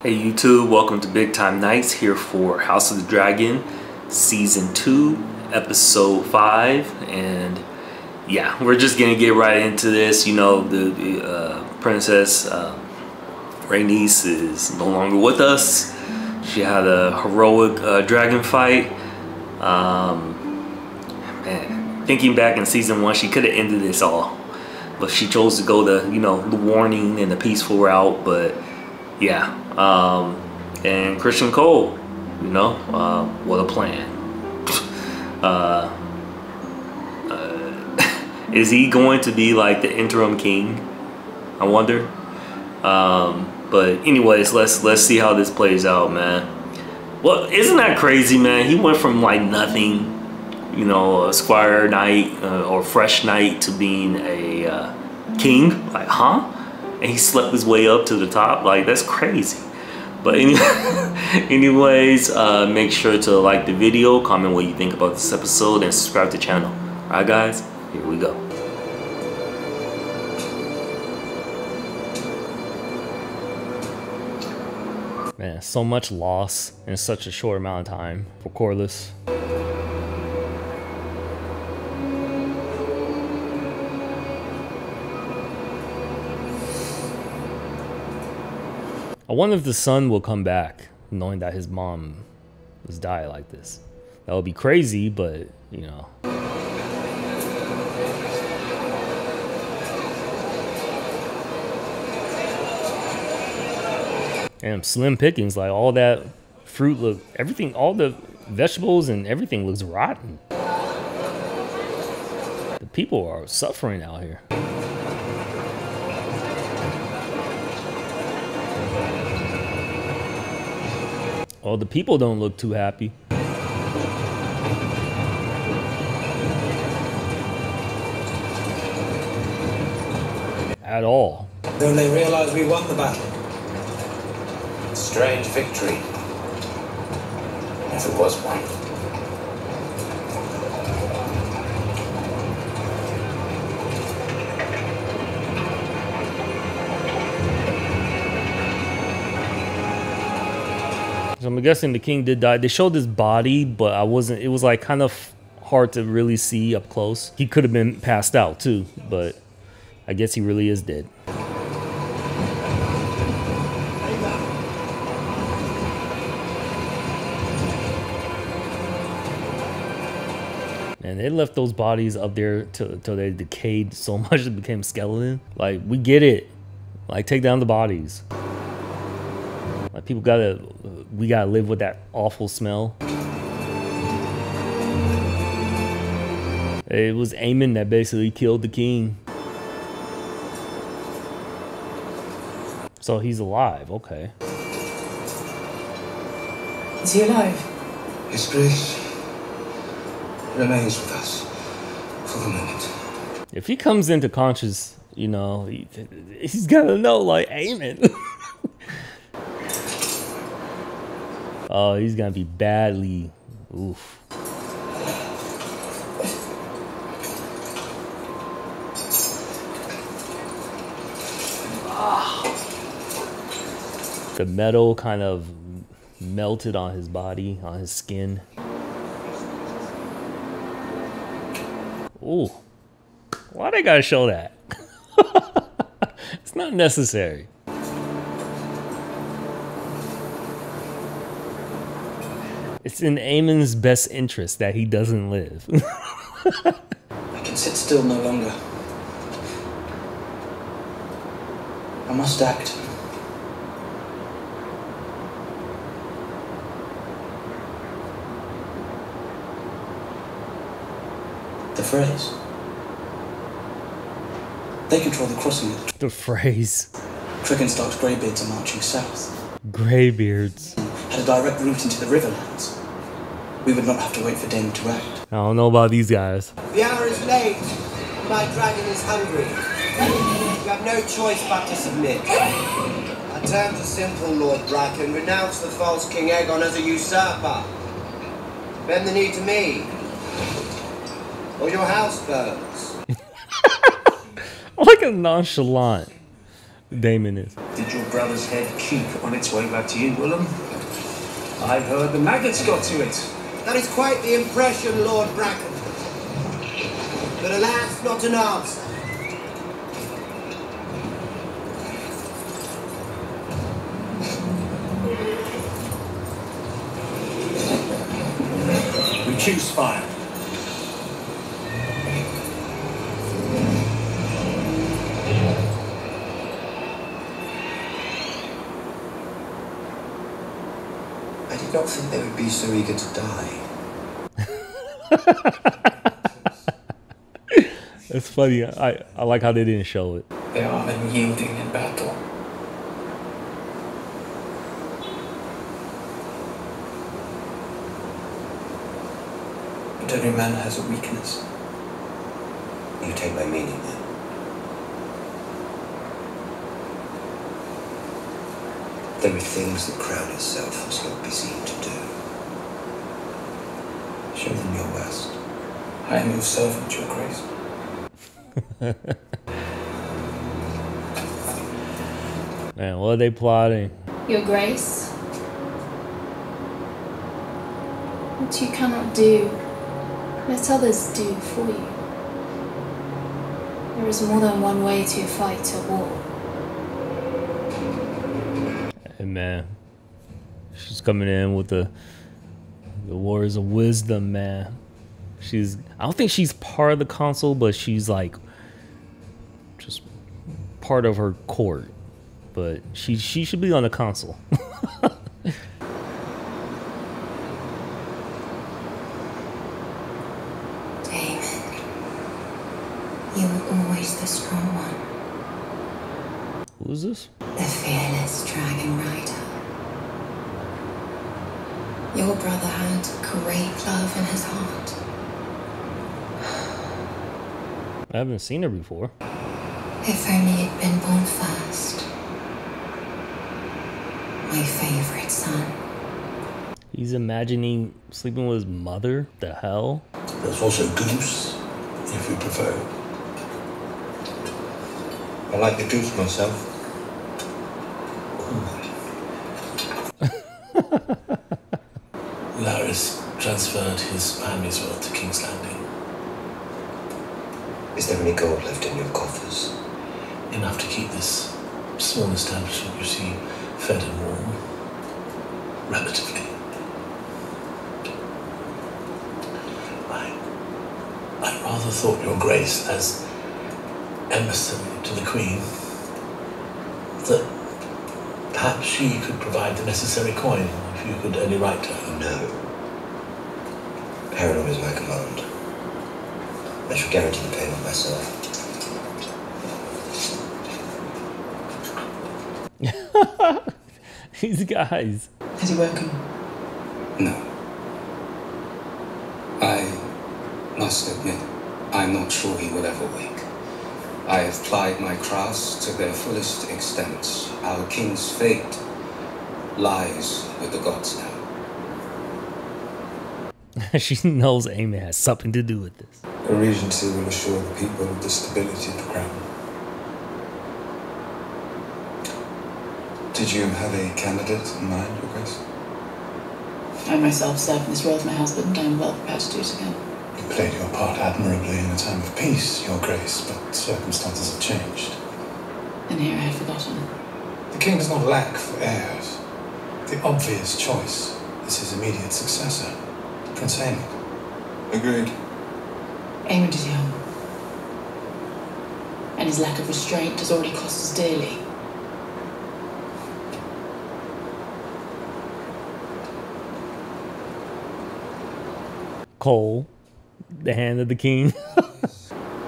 Hey YouTube, welcome to BigTimeKnights here for House of the Dragon Season 2, Episode 5. And yeah, we're just gonna get right into this. You know, the Princess Rhaenys is no longer with us. She had a heroic dragon fight. Man, thinking back in Season 1, she could have ended this all. But she chose to go the, you know, the warning and the peaceful route. But yeah, and Christian Cole, you know, what a plan. Is he going to be like the interim king? I wonder. But anyways, let's see how this plays out, man. Well, isn't that crazy, man? He went from like nothing, you know, a squire knight or fresh knight to being a king. Like, huh? And he slept his way up to the top. Like, that's crazy. But anyways, make sure to like the video, comment what you think about this episode, and subscribe to the channel. Alright guys, here we go. Man, so much loss in such a short amount of time for Corlys. I wonder if the son will come back, knowing that his mom was dying like this. That would be crazy, but, you know. And slim pickings, like all that fruit look, everything, all the vegetables and everything looks rotten. The people are suffering out here. Oh, the people don't look too happy. At all. Don't they realize we won the battle? Strange victory. If it was one. So I'm guessing the king did die. They showed his body, but it was like kind of hard to really see up close. He could have been passed out too, but I guess he really is dead. And they left those bodies up there till they decayed so much it became skeleton. Like, we get it. Like, take down the bodies. Like, we gotta live with that awful smell. It was Aemon that basically killed the king. So he's alive, okay. Is he alive? His grace remains with us for the moment. If he comes into conscious, you know, he's gotta know, like, Aemon. Oh, he's gonna be badly. Oof. The metal kind of melted on his body, on his skin. Ooh. Why they gotta show that? It's not necessary. It's in Aemon's best interest that he doesn't live. I can sit still no longer. I must act. The phrase. They control the crossing of The phrase. Dragonstocks greybeards are marching south. Greybeards. Had a direct route into the Riverlands. We would not have to wait for Dane to act. I don't know about these guys. The hour is late. My dragon is hungry. You have no choice but to submit. Our terms are simple, Lord Draken. Renounce the false King Aegon as a usurper. Bend the knee to me. Or your house burns. Like a nonchalant. Damon is. Did your brother's head keep on its way back to you, Willem? I've heard the maggots got to it. That is quite the impression, Lord Bracken. But alas, not an answer. We choose fire. I did not think they would be so eager to die. That's funny. I like how they didn't show it. They are unyielding in battle. But every man has a weakness. You take my meaning then. There are things the crown itself must not be seen to do. Show them your worst. I am your servant, your grace. Man, what are they plotting? Your Grace, what you cannot do, let others do for you. There is more than one way to fight a war. Hey man, she's coming in with the words of wisdom, man. I don't think she's part of the council, but she's like just part of her court. But she should be on the council. David, you were always the strong one. Who is this? The fearless dragon rider. Your brother had great love in his heart. I haven't seen her before. If only he'd been born first. My favorite son. He's imagining sleeping with his mother? The hell? There's also goose, if you prefer. I like the goose myself. Laris transferred his family's wealth to King's Landing. Is there any gold left in your coffers? Enough to keep this small establishment, you see, fed and warm. Relatively. I rather thought your grace, as emissary to the Queen, that perhaps she could provide the necessary coin if you could only write to her. No. Paranor is my command. I shall guarantee the payment myself. These guys. Has he woken? No. I must admit, I'm not sure he will ever wake. I have plied my crafts to their fullest extent. Our king's fate lies with the gods now. She knows Aemon has something to do with this. A regency will assure the people of the stability of the crown. Did you have a candidate in mind, Your Grace? I myself served in this role with my husband. I am well prepared to do it again. You played your part admirably in a time of peace, Your Grace, but circumstances have changed. And here I had forgotten. The king does not lack for heirs. The obvious choice is his immediate successor, Prince Aemon. Agreed. Aemon is young. And his lack of restraint has already cost us dearly. Cole, the hand of the king.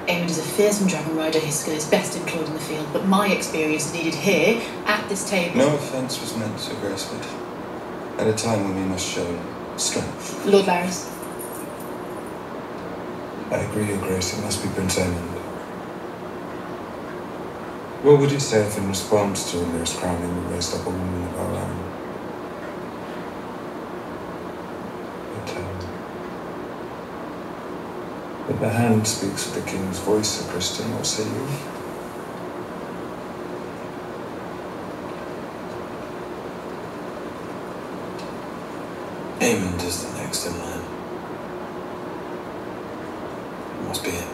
Aemon is a fearsome dragon rider. His skill is best employed in the field, but my experience is needed here, at this table. No offence was meant, Your Grace, but at a time when we must show strength. Lord Laris. I agree, Your Grace, it must be Prince Aemon. What would you say if in response to Rhaenyra's crowning we raised up a woman of our own? But the hand speaks with the king's voice, Sir Christian, what say you? Aemond is the next in line. Must be it.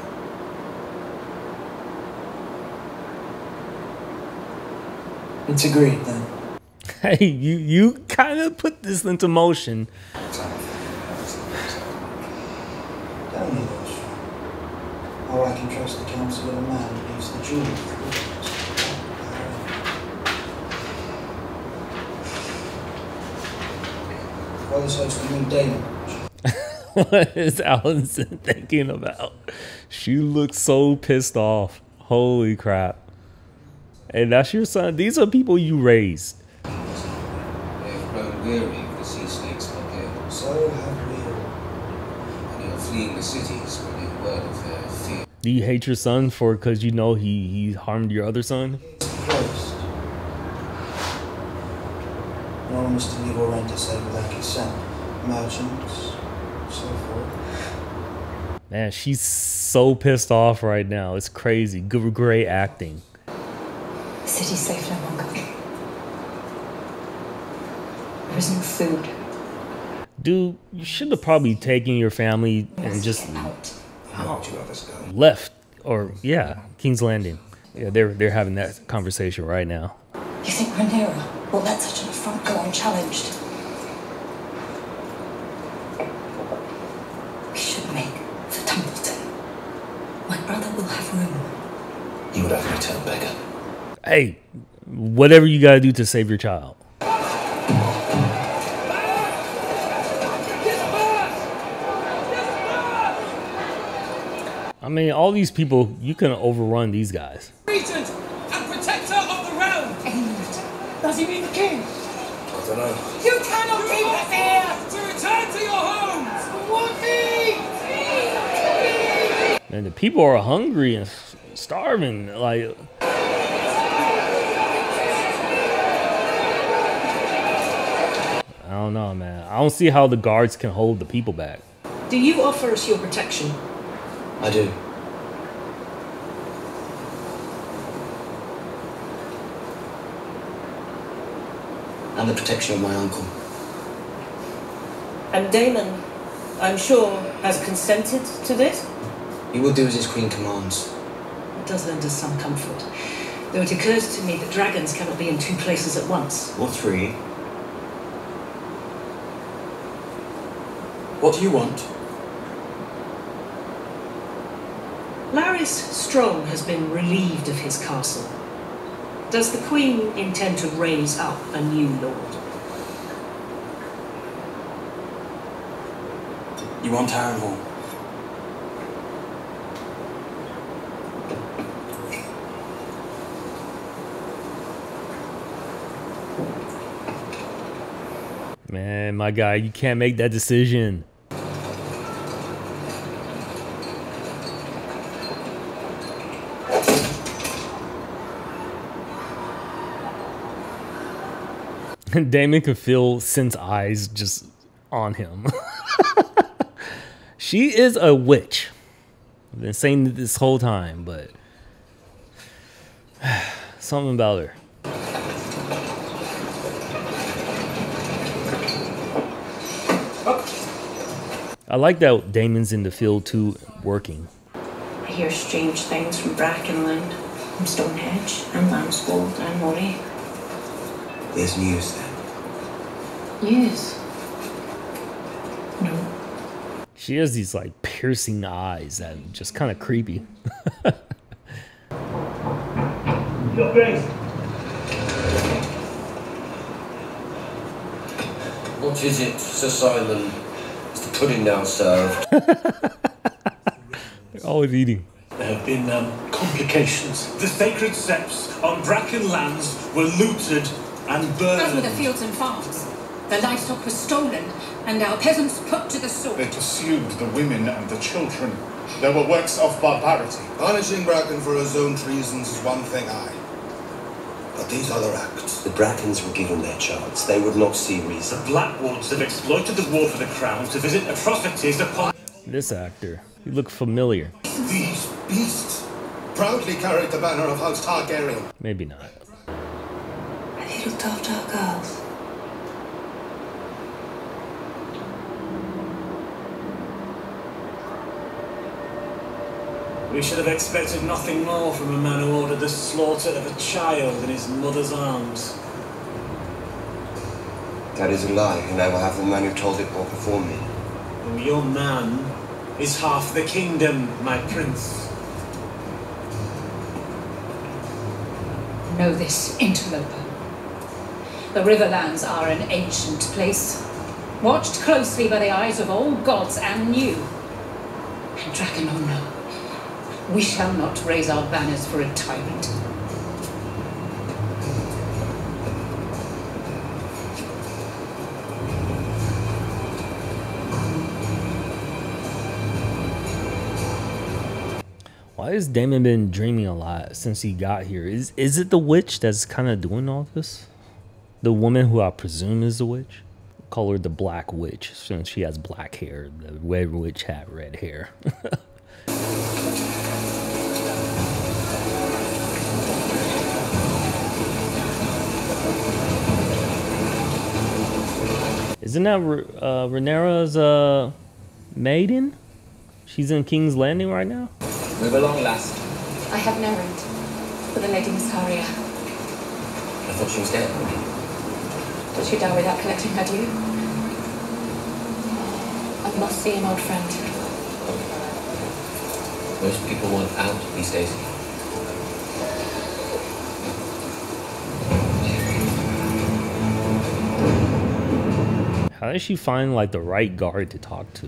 It's agreed then. Hey, you kind of put this into motion. Tell me this. How I can trust the counsel of a man who leaves the jewel. Brother's hosting me Damon. What is Allison thinking about? She looks so pissed off. Holy crap. Hey, that's your son. These are people you raised. They have grown weary of the sea snake's blockade. So have we all. And are fleeing the cities when they word of their fear. Do you hate your son for because you know he harmed your other son? It's closed. No one is to leave or enter save without consent. Merchants, so forth. Man, she's so pissed off right now. It's crazy. Great acting. The city's safe no longer. There is no food. Dude, you should have probably taken your family and just left. Or, yeah, King's Landing. Yeah, they're having that conversation right now. You think Rhaenyra will let such an affront go unchallenged? We should make for Templeton. My brother will have room. You would have me turn beggar. Hey, whatever you gotta do to save your child. I mean, all these people, you can overrun these guys. Regent and protector of the realm. Aemond. Does he mean the king? I don't know. You cannot keep us here! To return to your homes. What me? And the people are hungry and starving. Like, I don't know, man. I don't see how the guards can hold the people back. Do you offer us your protection? I do. And the protection of my uncle. And Daemon, I'm sure, has consented to this? He will do as his queen commands. It does lend us some comfort. Though it occurs to me that dragons cannot be in two places at once. Or three. What do you want? Larys Strong has been relieved of his castle. Does the Queen intend to raise up a new lord? You want Harrenhal? Man, my guy, you can't make that decision. Daemon could feel Sin's eyes just on him. She is a witch. I've been saying it this whole time, but something about her. I like that Daemon's in the field too, working. I hear strange things from Brackenland, from Stonehenge, and Landswold, and Moray. There's news then. News? No. She has these like piercing eyes that are just kind of creepy. Your Grace. What is it, Sir Simon? Is the pudding now served? They're always eating. There have been complications. The sacred steps on Bracken lands were looted and burned. As were the fields and farms. The livestock was stolen, and our peasants put to the sword. They pursued the women and the children. There were works of barbarity. Punishing Bracken for his own treasons is one thing, aye. But these other acts... The Brackens were given their chance. They would not see reason. The Blackwoods have exploited the war for the crown to visit atrocities upon... This actor, he looked familiar. These beasts proudly carried the banner of House Targaryen. Maybe not. Have you looked after our girls? We should have expected nothing more from a man who ordered the slaughter of a child in his mother's arms. That is a lie, and I will have the man who told it walk before me. And your man is half the kingdom, my prince. Know this, interloper. The Riverlands are an ancient place, watched closely by the eyes of old gods and new. And Draken or no, we shall not raise our banners for a tyrant. Why has Damon been dreaming a lot since he got here? Is it the witch that's kind of doing all this? The woman who I presume is the witch? Call her the Black Witch since she has black hair. The Red Witch had red hair. Isn't that Rhaenyra's maiden? She's in King's Landing right now? Move along, lass. I have an errand for the Lady Mysaria. I thought she was dead. Did she die without collecting her due? I must see an old friend. Most people want out these days. How does she find like the right guard to talk to?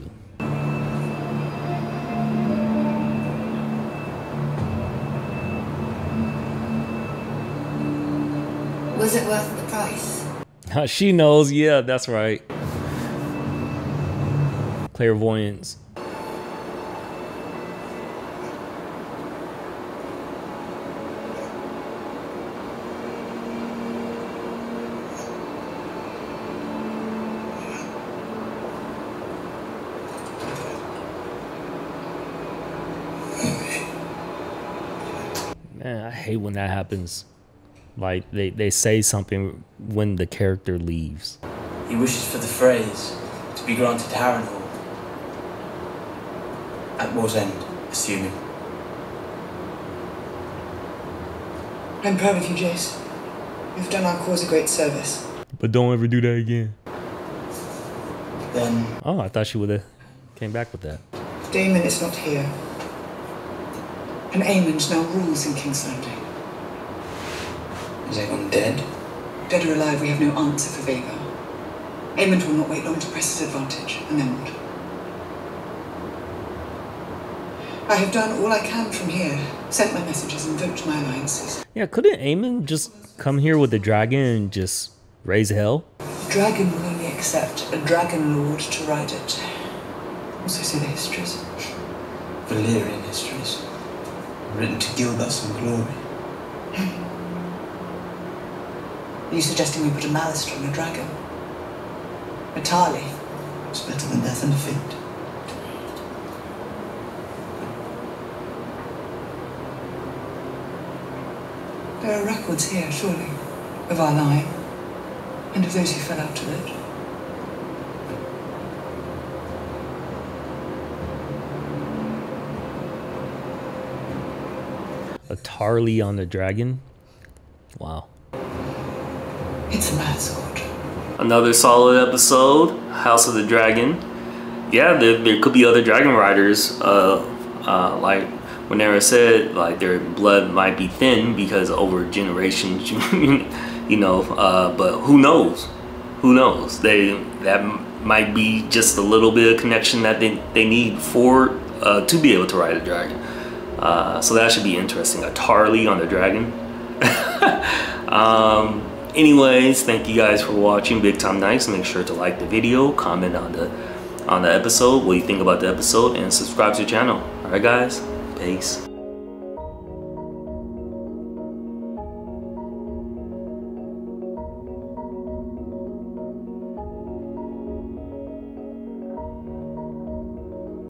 Was it worth the price? She knows, yeah, that's right. Clairvoyance. Man, I hate when that happens. Like, they say something when the character leaves. He wishes for the phrase to be granted to Harrenhal. At war's end, assuming. I'm proud of you, Jace. You've done our cause a great service. But don't ever do that again. Then... Oh, I thought she would have came back with that. Daemon is not here. And Aemond now rules in King's Landing. Is Aegon dead? Dead or alive, we have no answer for Vhagar. Aemond will not wait long to press his advantage, and then what? I have done all I can from here, sent my messages, invoked my alliances. Yeah, couldn't Aemond just come here with the dragon and just raise hell? The dragon will only accept a dragon lord to ride it. Also say the histories. Valyrian histories. Written to gild us in glory. Are you suggesting we put a Malister on a dragon? A Tarly? It's better than death and defeat. There are records here, surely, of our line, and of those who fell out of it. A Tarly on the dragon? Wow. It's a mad sword. Another solid episode, House of the Dragon. Yeah, there could be other dragon riders. Like Rhaenyra said, like their blood might be thin because over generations, you know. But who knows? Who knows? That might be just a little bit of connection that they need for to be able to ride a dragon. So that should be interesting. A Tarly on the dragon. Anyways, thank you guys for watching BigTimeKnights. Make sure to like the video, comment on the episode, what you think about the episode, and subscribe to the channel. Alright guys, peace.